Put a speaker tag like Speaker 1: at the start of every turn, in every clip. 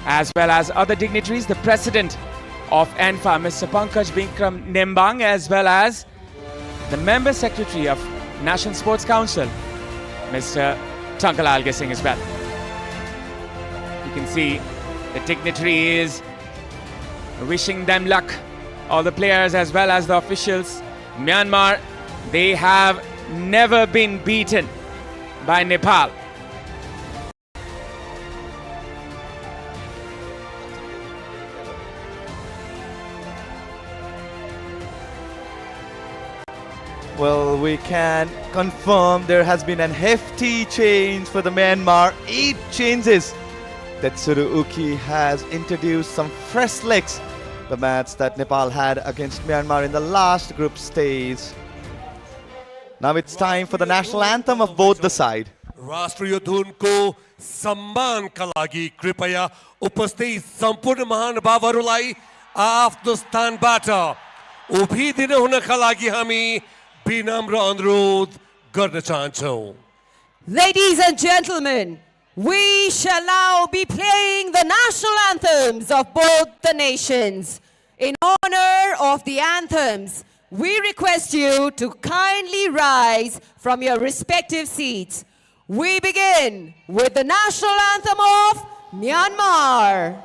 Speaker 1: as well as other dignitaries, the President of ANFA, Mr. Pankaj Bikram Nembang, as well as the Member Secretary of National Sports Council, Mr. Tankalal Gesing as well. You can see the dignitary is wishing them luck, all the players as well as the officials. Myanmar, they have never been beaten by Nepal.
Speaker 2: Well, we can confirm there has been a hefty change for the Myanmar. 8 changes. Tetsuro Uki has introduced some fresh legs. The match that Nepal had against Myanmar in the last group stage. Now it's time for the national anthem of both the side.
Speaker 3: राष्ट्रिय धुन को सम्मान का लागि कृपया उपस्थित सम्पूर्ण महानुभावहरूलाई आफ्नो स्थानबाट उभिदिन हुनका लागि हामी विनम्र अनुरोध गर्न चाहन्छौं.
Speaker 4: Ladies and gentlemen, we shall now be playing the national anthems of both the nations. In honor of the anthems, we request you to kindly rise from your respective seats. We begin with the national anthem of Myanmar.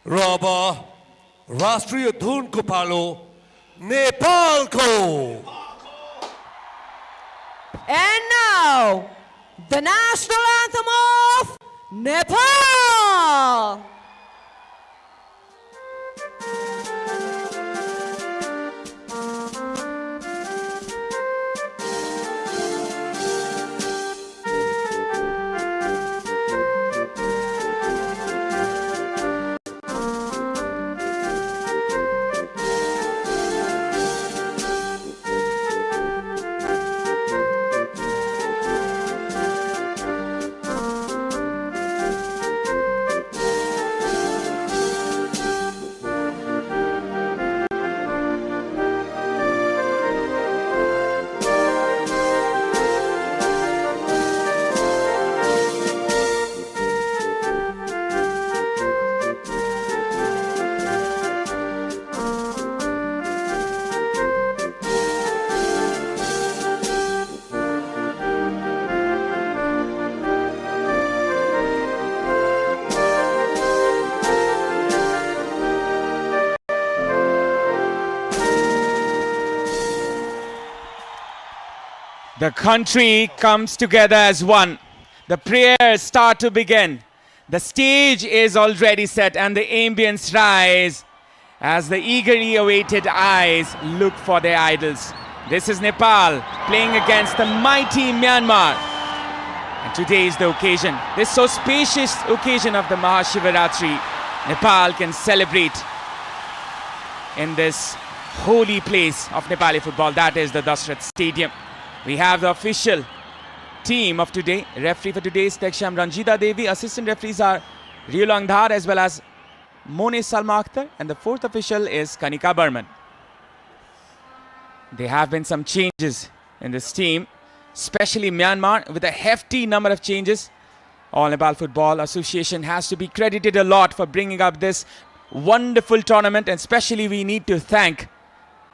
Speaker 3: Raba राष्ट्रिय धुन को पालो नेपाल को.
Speaker 4: And now, the national anthem of Nepal.
Speaker 1: The country comes together as one. The prayers start to begin. The stage is already set and the ambience rise as the eagerly awaited eyes look for their idols. This is Nepal playing against the mighty Myanmar. And today is the occasion, this auspicious occasion of the Mahashivaratri. Nepal can celebrate in this holy place of Nepali football, that is the Dashrath Stadium. We have the official team of today. Referee for today is Teksham Ranjita Devi. Assistant referees are Riulang Dhar as well as Mone Salma Akhtar. And the fourth official is Kanika Burman. There have been some changes in this team, especially Myanmar, with a hefty number of changes. All Nepal Football Association has to be credited a lot for bringing up this wonderful tournament, and especially we need to thank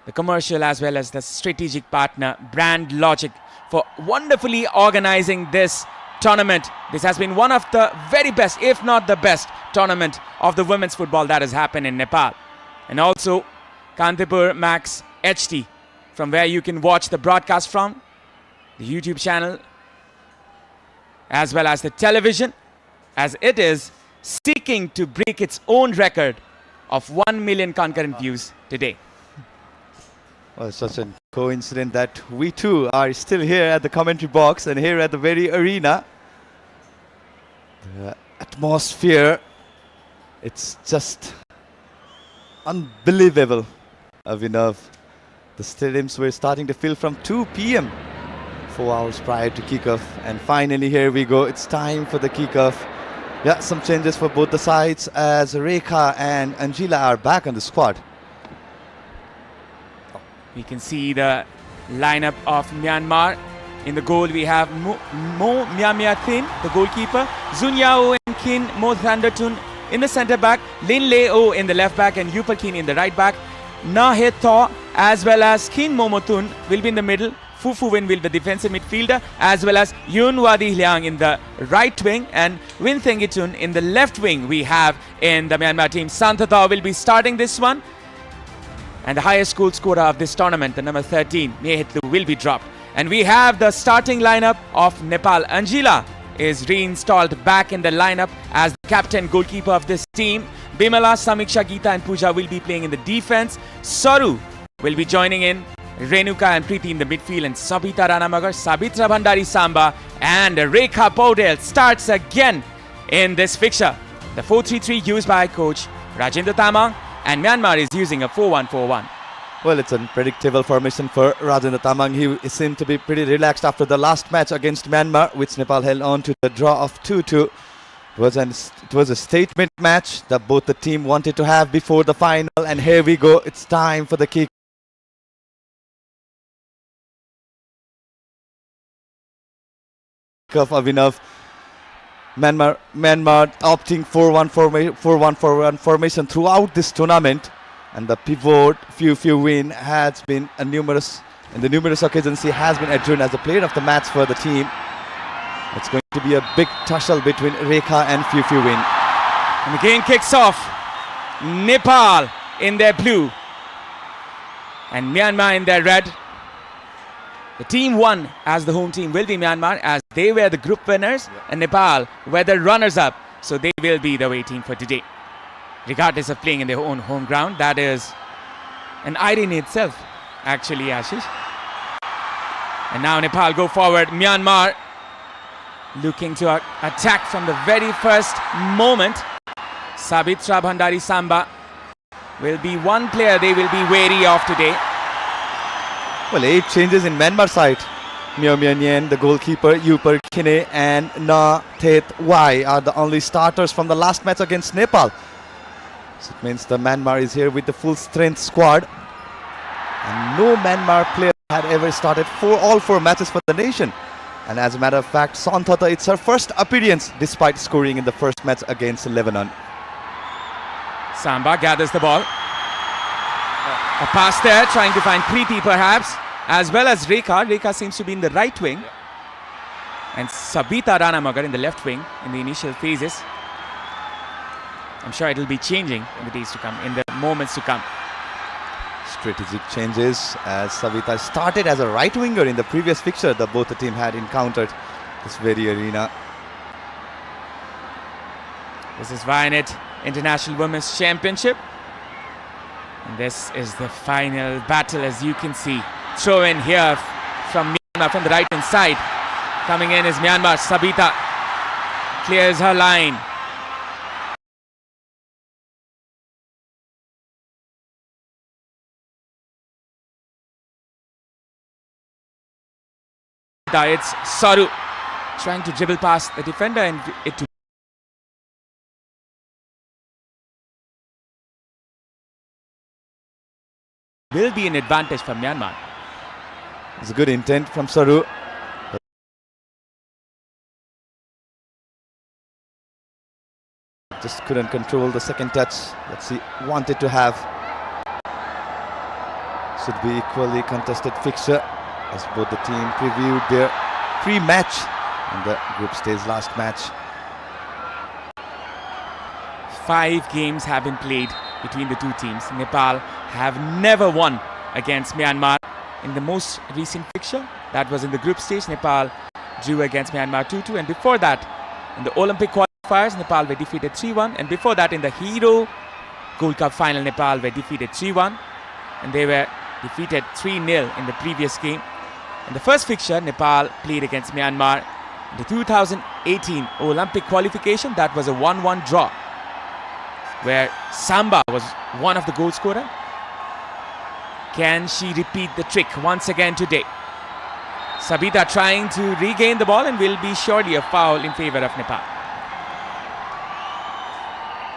Speaker 1: the commercial as well as the strategic partner Brand Logic for wonderfully organizing this tournament. This has been one of the very best, if not the best, tournament of the women's football that has happened in Nepal. And also Kantipur Max HD, from where you can watch the broadcast from, the YouTube channel as well as the television, as it is seeking to break its own record of 1 million concurrent views today.
Speaker 2: Well, it's such a coincidence that we too are still here at the commentary box and here at the very arena. The atmosphere, it's just unbelievable, Abhinav. The stadiums were starting to fill from 2 p.m. 4 hours prior to kickoff, and finally here we go. It's time for the kickoff. Yeah, some changes for both the sides as Rekha and Angela are back on the squad.
Speaker 1: We can see the lineup of Myanmar. In the goal we have Mo Myamyathin, the goalkeeper, Zun Yao and Kin Mo Thandatun in the centre back, Lin Leo in the left back and Yupal Kin in the right back. Na He Thaw as well as Kin Momotun will be in the middle. Fufu Win will be the defensive midfielder, as well as Yun Wadi Liang in the right wing and Win Thengitun in the left wing. We have in the Myanmar team. Santata will be starting this one. And the highest goal scorer of this tournament, the number 13, Mehitlu, will be dropped. And we have the starting lineup of Nepal. Angela is reinstalled back in the lineup as the captain goalkeeper of this team. Bimala, Samiksha, Geeta and Pooja will be playing in the defense. Saru will be joining in. Renuka and Preeti in the midfield, and Sabita Ranamagar, Sabitra Bhandari Samba and Rekha Paudel starts again in this fixture. The 4-3-3 used by coach Rajendra Tamang, and Myanmar is using a 4-1-4-1.
Speaker 2: Well, it's an unpredictable formation for Rajendra Tamang. He seemed to be pretty relaxed after the last match against Myanmar, which Nepal held on to the draw of 2-2. It was a statement match that both the team wanted to have before the final, and here we go. It's time for the kick. Of Abhinav. Myanmar opting for 4-1-4-1 formation throughout this tournament, and the pivot few win has been in the numerous occasions he has been adjourned as the player of the match for the team. It's going to be a big tussle between Rekha and Few Win.
Speaker 1: And the game kicks off. Nepal in their blue and Myanmar in their red. The team won as the home team will be Myanmar, as they were the group winners, and Nepal were the runners-up. So they will be the away team for today, regardless of playing in their own home ground. That is an irony itself, actually, Ashish. And now Nepal go forward. Myanmar looking to attack from the very first moment. Sabitra Bhandari Samba will be one player they will be wary of today.
Speaker 2: Well, 8 changes in Myanmar side. Myo Myo Nyen, the goalkeeper, Yupar Kine and Na Thet Wai are the only starters from the last match against Nepal. So it means the Myanmar is here with the full strength squad. And no Myanmar player had ever started all 4 matches for the nation. And as a matter of fact, Santata, it's her first appearance despite scoring in the first match against Lebanon.
Speaker 1: Samba gathers the ball. A pass there, trying to find Preeti perhaps, as well as Rekha. Rekha seems to be in the right wing. And Sabita Ranamagar in the left wing in the initial phases. I'm sure it will be changing in the days to come, in the moments to come.
Speaker 2: Strategic changes as Savita started as a right winger in the previous fixture that both the team had encountered this very arena.
Speaker 1: This is Vianet International Women's Championship. And this is the final battle, as you can see. Throw in here from Myanmar from the right hand side. Coming in is Myanmar. Sabita clears her line. It's Saru trying to dribble past the defender and it will be an advantage for Myanmar.
Speaker 2: It's a good intent from Saru. Just couldn't control the second touch that he wanted to have. Should be equally contested fixture as both the team previewed their pre-match and the group stage last match.
Speaker 1: 5 games have been played between the two teams. Nepal have never won against Myanmar in the most recent fixture. That was in the group stage. Nepal drew against Myanmar 2-2, and before that in the Olympic qualifiers Nepal were defeated 3-1, and before that in the Hero Gold Cup final Nepal were defeated 3-1, and they were defeated 3-0 in the previous game. In the first fixture Nepal played against Myanmar in the 2018 Olympic qualification. That was a 1-1 draw where Samba was one of the goal scorers. Can she repeat the trick once again today? Sabita trying to regain the ball, and will be surely a foul in favor of Nepal.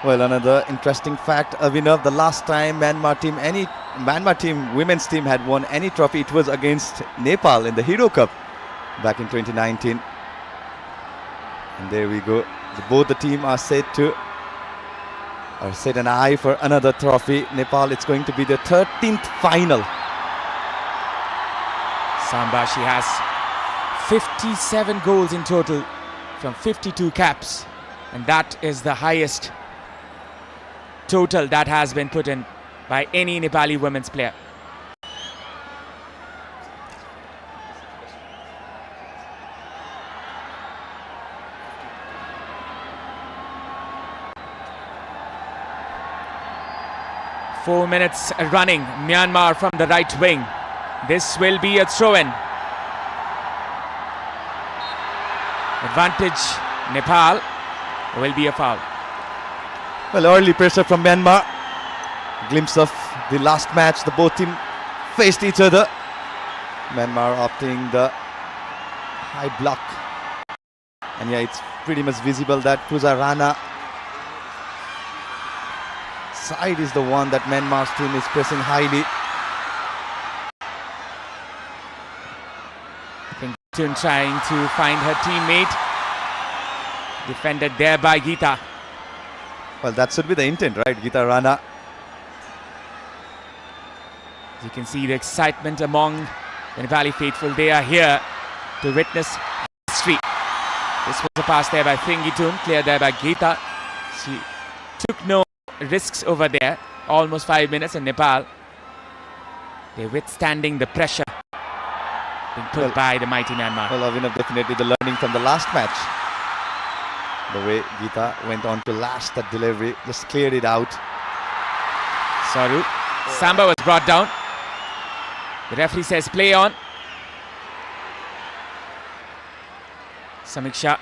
Speaker 2: Well, another interesting fact, Avinav, the last time Myanmar team women's team had won any trophy, it was against Nepal in the Hero Cup back in 2019. And there we go. Both the team are set an eye for another trophy. Nepal, it's going to be the 13th final.
Speaker 1: Samba, she has 57 goals in total from 52 caps, and that is the highest total that has been put in by any Nepali women's player. Four minutes running, Myanmar from the right wing. This will be a throw-in. Advantage Nepal, will be a foul.
Speaker 2: Well, early pressure from Myanmar. Glimpse of the last match, the both teams faced each other. Myanmar opting the high block. And yeah, it's pretty much visible that Puzarana side is the one that Myanmar's team is pressing highly.
Speaker 1: Tun trying to find her teammate. Defended there by Geeta.
Speaker 2: Well, that should be the intent, right? Geeta Rana.
Speaker 1: You can see the excitement among the Nepali faithful. They are here to witness history. This was a pass there by Tun, cleared there by Geeta. She took no risks over there. Almost 5 minutes, and Nepal, they're withstanding the pressure being put by the mighty Myanmar.
Speaker 2: Well, Avinav, definitely the learning from the last match. The way Geeta went on to lash that delivery, just cleared it out.
Speaker 1: Saru. Samba was brought down. The referee says play on. Samiksha,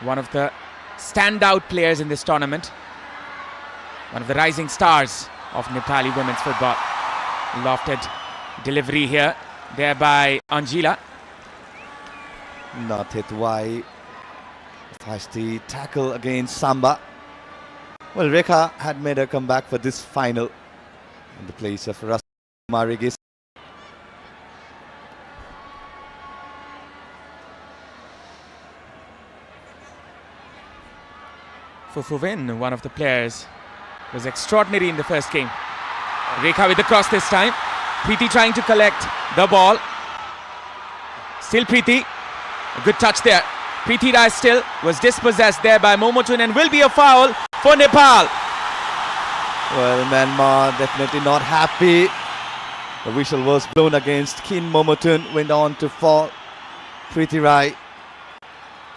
Speaker 1: one of the standout players in this tournament. One of the rising stars of Nepali women's football. Lofted delivery here, there by Anjila.
Speaker 2: Not hit wide. Feisty tackle against Samba. Well, Rekha had made her comeback for this final in the place of Marigis.
Speaker 1: Fufuvin, one of the players, was extraordinary in the first game. Rekha with the cross this time. Preeti trying to collect the ball. Still Preeti. A good touch there. Preeti Rai still was dispossessed there by Momotun, and will be a foul for Nepal.
Speaker 2: Well, Myanmar definitely not happy. The whistle was blown against Kin Momotun. Went on to fall. Preeti Rai.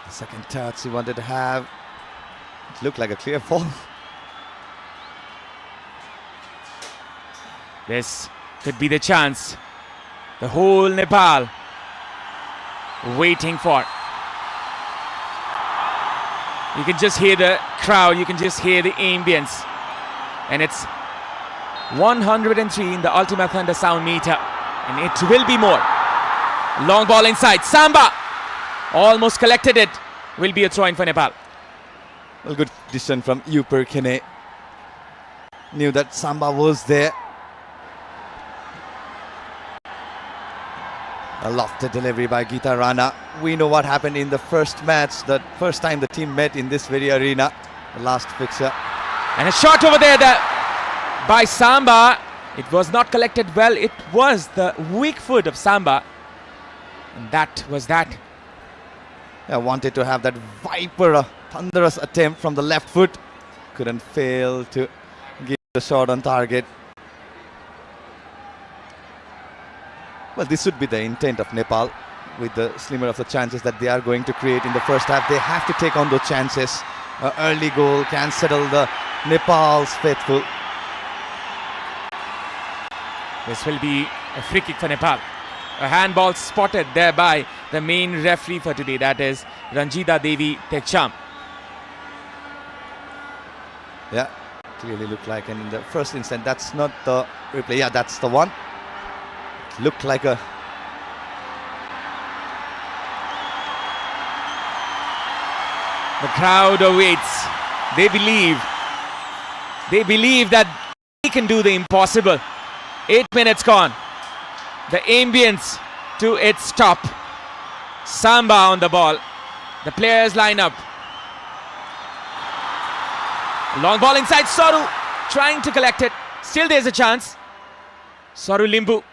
Speaker 2: The second touch he wanted to have. It looked like a clear fall.
Speaker 1: This could be the chance. The whole Nepal waiting for. You can just hear the crowd, you can just hear the ambience. And it's 103 in the Ultima Thunder sound meter. And it will be more. Long ball inside. Samba almost collected it. Will be a throw-in for Nepal.
Speaker 2: Well, good decision from Upper Kene. Knew that Samba was there. A lofted delivery by Geeta Rana. We know what happened in the first match, the first time the team met in this very arena, the last fixture.
Speaker 1: And a shot over there by Samba. It was not collected well. It was the weak foot of Samba. And that was that.
Speaker 2: I wanted to have that viper, a thunderous attempt from the left foot. Couldn't fail to give the shot on target. Well, this should be the intent of Nepal with the slimmer of the chances that they are going to create in the first half. They have to take on those chances. An early goal can settle the Nepal's faithful.
Speaker 1: This will be a free kick for Nepal. A handball spotted there by the main referee for today, that is Ranjita Devi Tekcham.
Speaker 2: Yeah, clearly looked like, and in the first instant, that's not the replay. Yeah, that's the one. It looked like a...
Speaker 1: The crowd awaits. They believe that they can do the impossible. 8 minutes gone. The ambience to its top. Samba on the ball. The players line up. Long ball inside. Soru trying to collect it. Still there's a chance. Soru Limbu.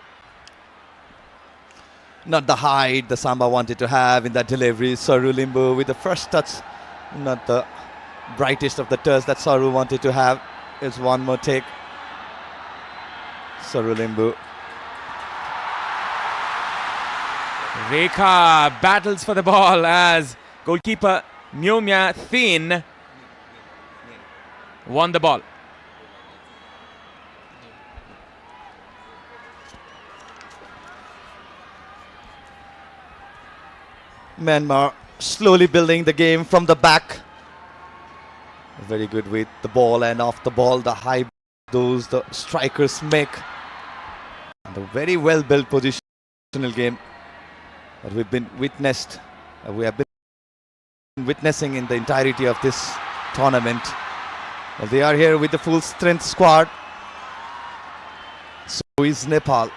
Speaker 2: Not the height the Samba wanted to have in that delivery. Soru Limbu with the first touch. Not the brightest of the touch that Soru wanted to have. Is one more take. Soru Limbu.
Speaker 1: Rekha battles for the ball as goalkeeper Myomya Thin won the ball.
Speaker 2: Myanmar slowly building the game from the back. Very good with the ball and off the ball. The high those the strikers make. And a very well built positional game that we have been witnessing in the entirety of this tournament. Well, they are here with the full strength squad. So is Nepal.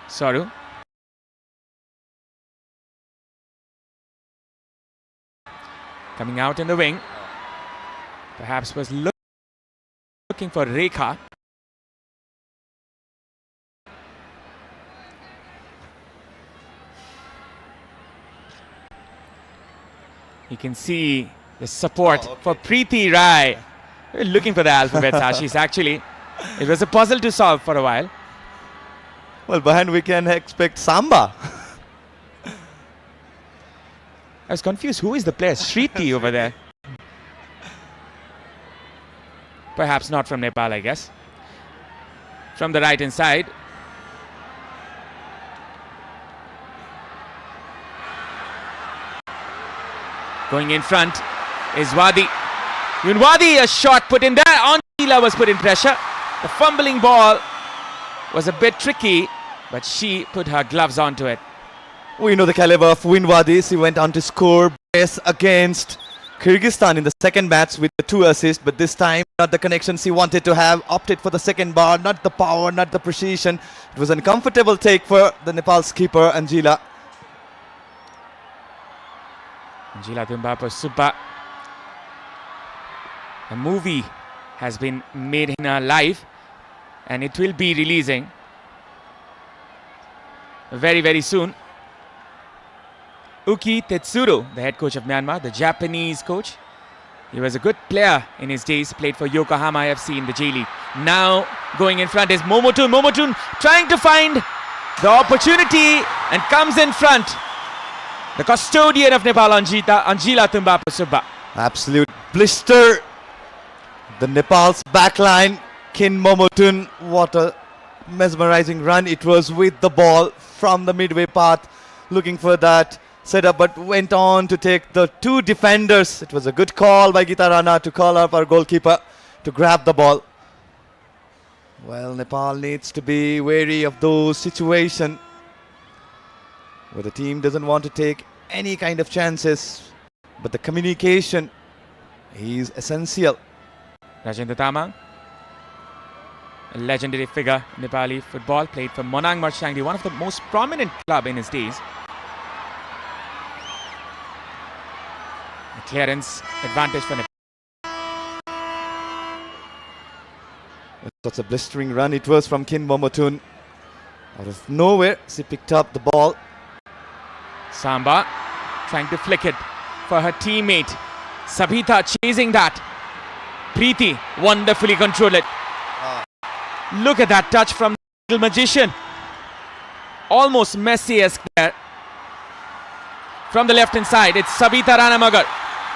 Speaker 1: Soru. Coming out in the wing. Perhaps was looking for Rekha. You can see the support for Preeti Rai. We're looking for the alphabets, Ashish. Actually, it was a puzzle to solve for a while.
Speaker 2: Well, behind we can expect Samba.
Speaker 1: I was confused. Who is the player? Shriti over there. Perhaps not from Nepal, I guess. From the right hand side. Going in front is Wadi. Wadi, a shot put in there. Anjila was put in pressure. The fumbling ball was a bit tricky, but she put her gloves onto it.
Speaker 2: We know the caliber of Winwadi. She went on to score brace against Kyrgyzstan in the second match with the 2 assists, but this time not the connection she wanted to have. Opted for the second bar, not the power, not the precision. It was an uncomfortable take for the Nepal's keeper, Anjila.
Speaker 1: Anjila Thumbapo Subba. A movie has been made in her life, and it will be releasing very, very soon. Uki Tetsuro, the head coach of Myanmar, the Japanese coach. He was a good player in his days, played for Yokohama FC in the J-League. Now going in front is Momotun. Momotun trying to find the opportunity and comes in front. The custodian of Nepal, Anjila Thumbapo Subba.
Speaker 2: Absolute blister. The Nepal's backline, Kin Momotun. What a mesmerizing run it was with the ball from the midway path. Looking for that setup, but went on to take the 2 defenders. It was a good call by Geeta Rana to call up our goalkeeper to grab the ball. Well, Nepal needs to be wary of those situations where the team doesn't want to take any kind of chances, but the communication is essential.
Speaker 1: Rajendra Tamang. a legendary figure in Nepali football, played for Monang Marchangdi, one of the most prominent club in his days. A clearance advantage for Nepal.
Speaker 2: Such a blistering run it was from Kin Momotun. Out of nowhere, she picked up the ball.
Speaker 1: Samba trying to flick it for her teammate. Sabita chasing that. Preeti wonderfully controlled it. Look at that touch from the little magician. Almost Messi-esque there. From the left hand side, it's Sabita Ranamagar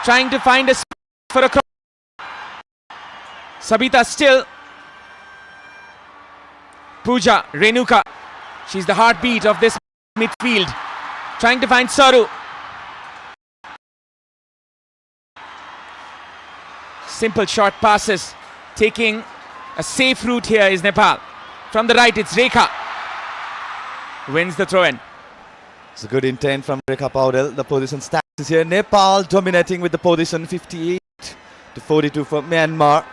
Speaker 1: trying to find a space for a cross. Sabita still. Pooja, Renuka. She's the heartbeat of this midfield. Trying to find Saru. Simple short passes. Taking a safe route here is Nepal. From the right, it's Rekha. Wins the throw-in.
Speaker 2: It's a good intent from Rekha Paudel. The position stats is here. Nepal dominating with the position 58 to 42 for Myanmar.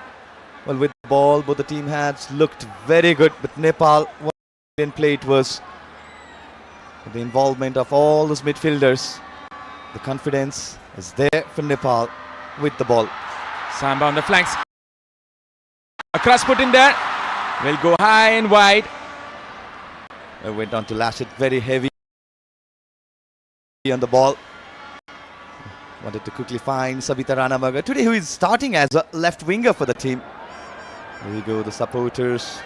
Speaker 2: Well, with the ball, both the team has looked very good. But Nepal, what in play it was with the involvement of all those midfielders. The confidence is there for Nepal with the ball.
Speaker 1: Samba on the flanks. A cross put in there. Will go high and wide.
Speaker 2: Went on to lash it very heavy on the ball. Wanted to quickly find Sabita Ranamagar today, who is starting as a left winger for the team. There you go, the supporters.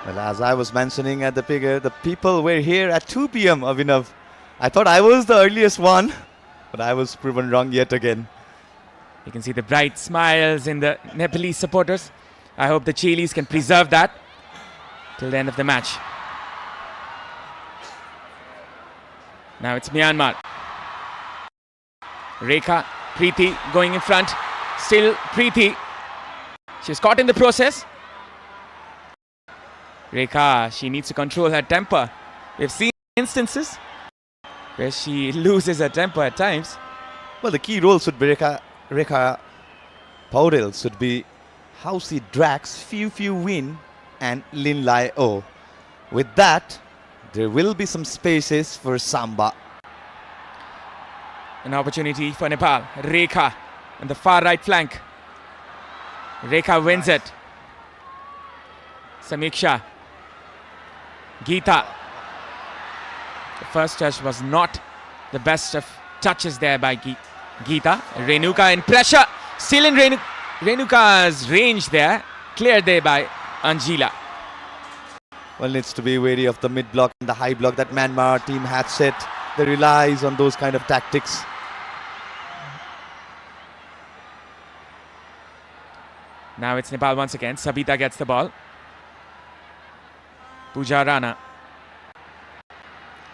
Speaker 2: Well, as I was mentioning at the figure, the people were here at 2 p.m. Abhinav. I thought I was the earliest one, but I was proven wrong yet again.
Speaker 1: You can see the bright smiles in the Nepalese supporters. I hope the Chilis can preserve that till the end of the match. Now it's Myanmar. Rekha, Preeti going in front. Still Preeti. She's caught in the process. Rekha, she needs to control her temper. We've seen instances where she loses her temper at times.
Speaker 2: Well, the key role should be Rekha Paudel should be how she drags few win and Lin Lai O. With that, there will be some spaces for Samba.
Speaker 1: An opportunity for Nepal. Rekha on the far right flank. Rekha wins it. Samiksha. Geeta. The first touch was not the best of touches there by Geeta. Renuka in pressure. Still in Renuka's range there. Cleared there by Anjila.
Speaker 2: Well, needs to be wary of the mid block and the high block that Myanmar team had set. They relies on those kind of tactics.
Speaker 1: Now it's Nepal once again. Sabita gets the ball. Pooja Rana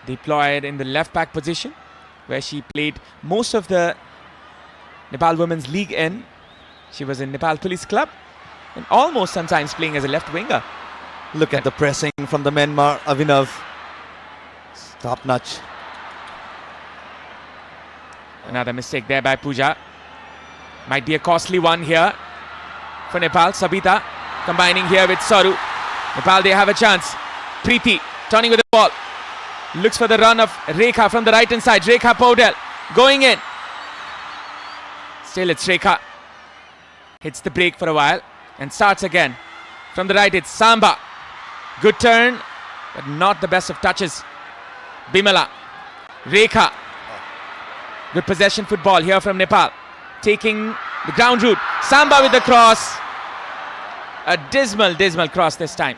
Speaker 1: deployed in the left back position, where she played most of the Nepal Women's League in. She was in Nepal Police Club and almost sometimes playing as a left winger.
Speaker 2: Look at the pressing from the Myanmar, Abhinav. Top notch.
Speaker 1: Another mistake there by Pooja. Might be a costly one here for Nepal. Sabita combining here with Saru. Nepal, they have a chance. Preeti turning with the ball. Looks for the run of Rekha from the right hand side. Rekha Paudel going in. Still it's Rekha. Hits the break for a while and starts again. From the right it's Samba. Good turn, but not the best of touches. Bimala. Rekha. Good possession football here from Nepal. Taking the ground route. Samba with the cross. A dismal cross this time.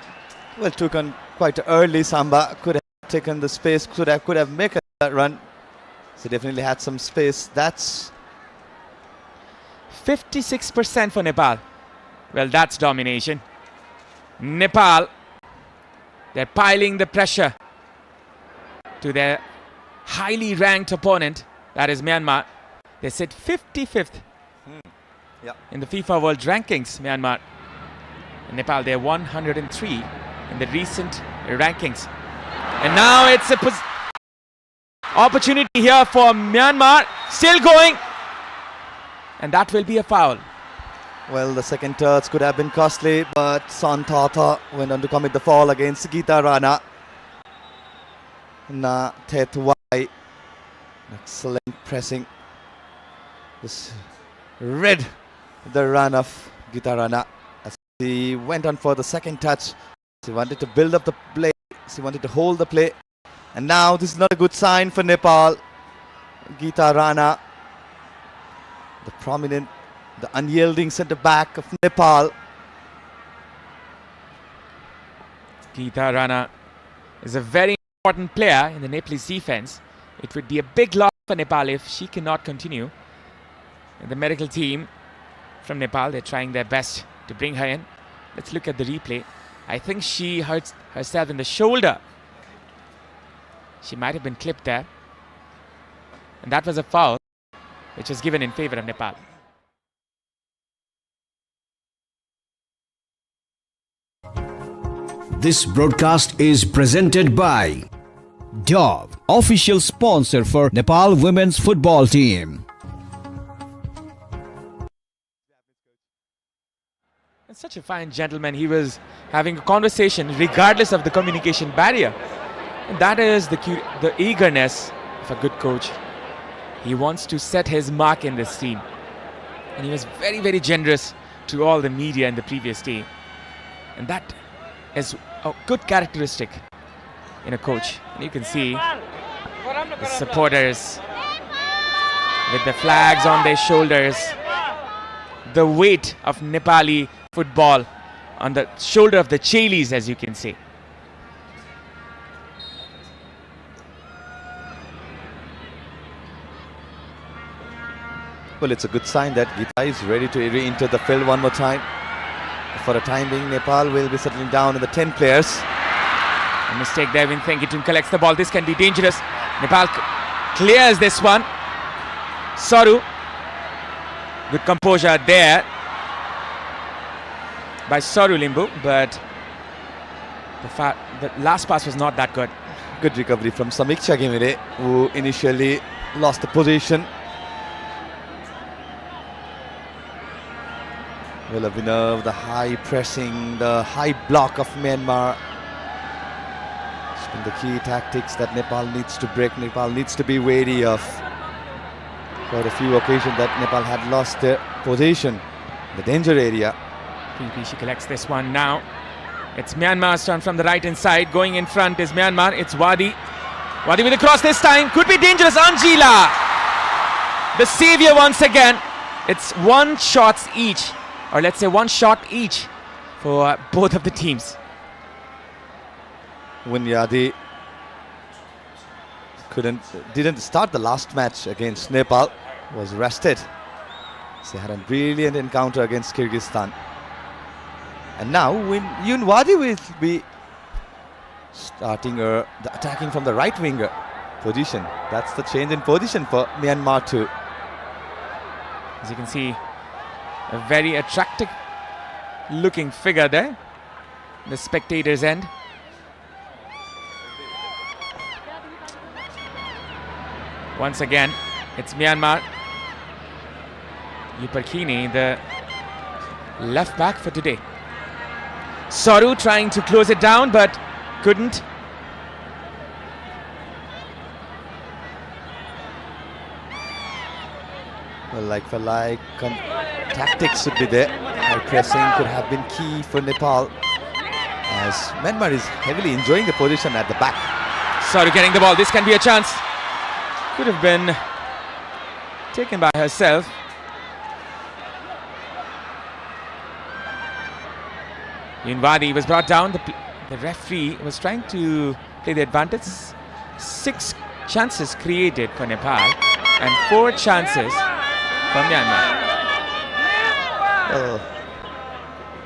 Speaker 2: Well, took on quite early. Samba could have taken the space, could have made that run. So definitely had some space. That's
Speaker 1: 56% for Nepal. Well, that's domination. Nepal, they're piling the pressure to their highly ranked opponent, that is Myanmar. They sit 55th in the FIFA World Rankings, Myanmar. And Nepal, they're 103 in the recent rankings. And now it's a opportunity here for Myanmar. Still going. And that will be a foul.
Speaker 2: Well, the second touch could have been costly, but Son Tata went on to commit the foul against Geeta Rana. Na Tetwai. Excellent pressing. This read the run of Geeta Rana as he went on for the second touch. She wanted to build up the play. She wanted to hold the play. And now this is not a good sign for Nepal. Geeta Rana, the prominent, the unyielding centre back of Nepal.
Speaker 1: Geeta Rana is a very important player in the Nepalese defense. It would be a big loss for Nepal if she cannot continue. And the medical team from Nepal, they're trying their best to bring her in. Let's look at the replay. I think she hurt herself in the shoulder. She might have been clipped there. And that was a foul which was given in favor of Nepal.
Speaker 5: This broadcast is presented by Dove, official sponsor for Nepal women's football team.
Speaker 1: And such a fine gentleman. He was having a conversation regardless of the communication barrier. And that is the eagerness of a good coach. He wants to set his mark in this team. And he was very, very generous to all the media in the previous day. And that is a good characteristic in a coach. And you can see the supporters with the flags on their shoulders. The weight of Nepali football on the shoulder of the Chailis, as you can see.
Speaker 2: Well, it's a good sign that Geeta is ready to re-enter the field one more time. For the time being, Nepal will be settling down in the 10 players.
Speaker 1: A mistake there. Thinkitin collects the ball. This can be dangerous. Nepal clears this one. Saru. Good composure there by Saru Limbu, but the last pass was not that good.
Speaker 2: Good recovery from Samiksha Gimire, who initially lost the position. Well, Abhinav, the high pressing, the high block of Myanmar. It's been the key tactics that Nepal needs to break. Nepal needs to be wary of. Quite a few occasions that Nepal had lost their position, the danger area.
Speaker 1: She collects this one now. It's Myanmar's turn from the right hand side. Going in front is Myanmar. It's Wadi. Wadi with a cross this time. Could be dangerous. Anjila, the savior once again. It's one shots each. Or let's say one shot each for both of the teams.
Speaker 2: Winyadi didn't start the last match against Nepal, was rested. She had a brilliant encounter against Kyrgyzstan. And now Yunwadi will be starting the attacking from the right winger position. That's the change in position for Myanmar too.
Speaker 1: As you can see, a very attractive looking figure there, the spectators' end. Once again, it's Myanmar. Yuparkini, the left back for today. Saru trying to close it down, but couldn't.
Speaker 2: Well, like for like, tactics should be there. High pressing could have been key for Nepal, as Myanmar is heavily enjoying the position at the back.
Speaker 1: Saru getting the ball. This can be a chance. Could have been taken by herself. Yunwadi was brought down. The referee was trying to play the advantage. 6 chances created for Nepal and 4 chances for Myanmar.
Speaker 2: Well,